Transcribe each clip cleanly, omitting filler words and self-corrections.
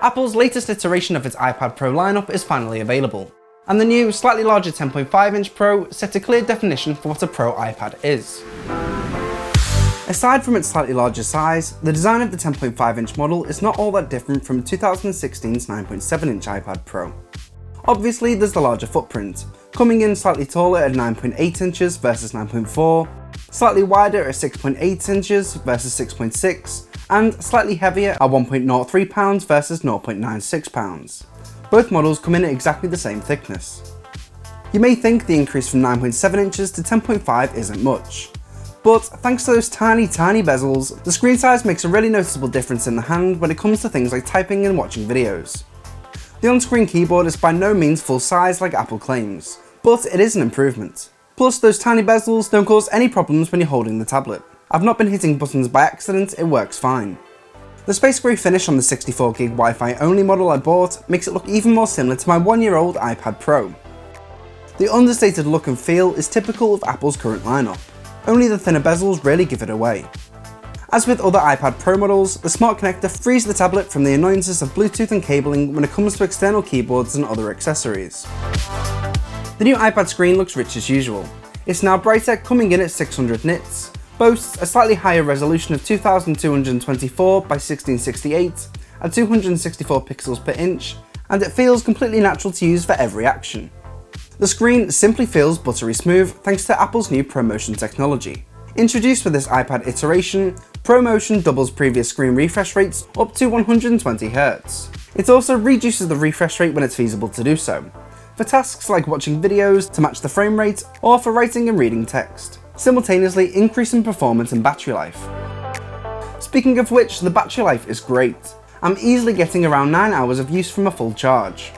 Apple's latest iteration of its iPad Pro lineup is finally available, and the new, slightly larger 10.5-inch Pro set a clear definition for what a Pro iPad is. Aside from its slightly larger size, the design of the 10.5-inch model is not all that different from 2016's 9.7-inch iPad Pro. Obviously, there's the larger footprint, coming in slightly taller at 9.8 inches versus 9.4, slightly wider at 6.8 inches versus 6.6, and slightly heavier at 1.03 pounds versus 0.96 pounds. Both models come in at exactly the same thickness. You may think the increase from 9.7 inches to 10.5 isn't much, but thanks to those tiny bezels, the screen size makes a really noticeable difference in the hand when it comes to things like typing and watching videos. The on-screen keyboard is by no means full size like Apple claims, but it is an improvement. Plus, those tiny bezels don't cause any problems when you're holding the tablet. I've not been hitting buttons by accident, it works fine. The space grey finish on the 64GB Wi-Fi only model I bought makes it look even more similar to my 1-year-old iPad Pro. The understated look and feel is typical of Apple's current lineup, only the thinner bezels really give it away. As with other iPad Pro models, the smart connector frees the tablet from the annoyances of Bluetooth and cabling when it comes to external keyboards and other accessories. The new iPad screen looks rich as usual. It's now brighter, coming in at 600 nits, boasts a slightly higher resolution of 2224 by 1668 at 264 pixels per inch, and it feels completely natural to use for every action. The screen simply feels buttery smooth thanks to Apple's new ProMotion technology. Introduced with this iPad iteration, ProMotion doubles previous screen refresh rates up to 120Hz. It also reduces the refresh rate when it's feasible to do so, for tasks like watching videos to match the frame rate or for writing and reading text, simultaneously increasing performance and battery life. Speaking of which, the battery life is great. I'm easily getting around 9 hours of use from a full charge.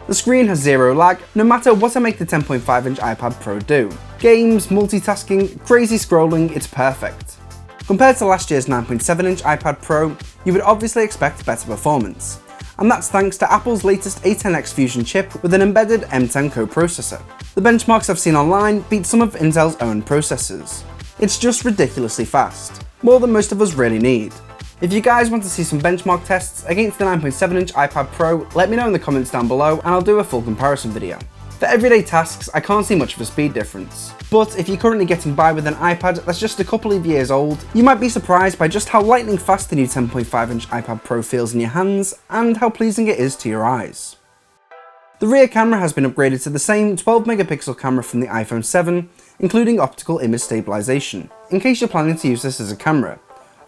The screen has zero lag, no matter what I make the 10.5-inch iPad Pro do. Games, multitasking, crazy scrolling, it's perfect. Compared to last year's 9.7-inch iPad Pro, you would obviously expect better performance, and that's thanks to Apple's latest A10X Fusion chip with an embedded M10 coprocessor. The benchmarks I've seen online beat some of Intel's own processors. It's just ridiculously fast, more than most of us really need. If you guys want to see some benchmark tests against the 9.7-inch iPad Pro, let me know in the comments down below and I'll do a full comparison video. For everyday tasks, I can't see much of a speed difference, but if you're currently getting by with an iPad that's just a couple of years old, you might be surprised by just how lightning fast the new 10.5-inch iPad Pro feels in your hands and how pleasing it is to your eyes. The rear camera has been upgraded to the same 12-megapixel camera from the iPhone 7, including optical image stabilization, in case you're planning to use this as a camera,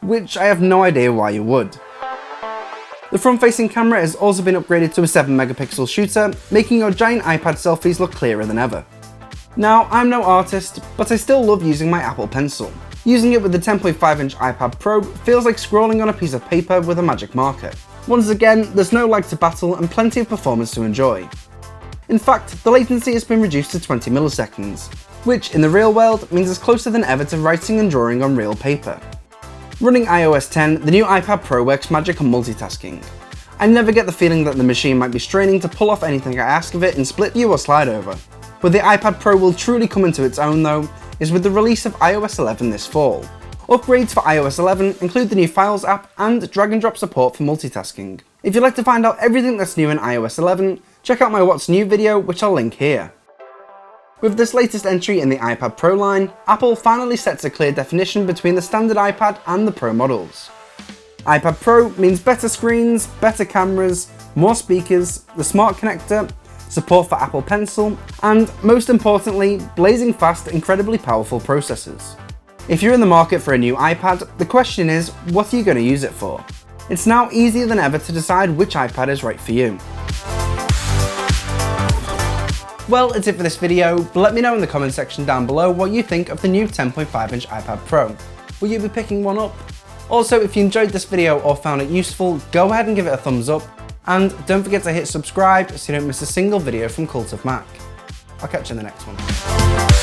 which I have no idea why you would. The front-facing camera has also been upgraded to a 7-megapixel shooter, making your giant iPad selfies look clearer than ever. Now, I'm no artist, but I still love using my Apple Pencil. Using it with the 10.5-inch iPad Pro feels like scrolling on a piece of paper with a magic marker. Once again, there's no lag to battle and plenty of performance to enjoy. In fact, the latency has been reduced to 20 milliseconds, which in the real world means it's closer than ever to writing and drawing on real paper. Running iOS 10, the new iPad Pro works magic on multitasking. I never get the feeling that the machine might be straining to pull off anything I ask of it in split view or slide over. Where the iPad Pro will truly come into its own though, is with the release of iOS 11 this fall. Upgrades for iOS 11 include the new Files app and drag and drop support for multitasking. If you'd like to find out everything that's new in iOS 11, check out my What's New video, which I'll link here. With this latest entry in the iPad Pro line, Apple finally sets a clear definition between the standard iPad and the Pro models. iPad Pro means better screens, better cameras, more speakers, the smart connector, support for Apple Pencil, and most importantly, blazing fast, incredibly powerful processors. If you're in the market for a new iPad, the question is, what are you going to use it for? It's now easier than ever to decide which iPad is right for you. Well, that's it for this video, but let me know in the comment section down below what you think of the new 10.5-inch iPad Pro. Will you be picking one up? Also, if you enjoyed this video or found it useful, go ahead and give it a thumbs up, and don't forget to hit subscribe so you don't miss a single video from Cult of Mac. I'll catch you in the next one.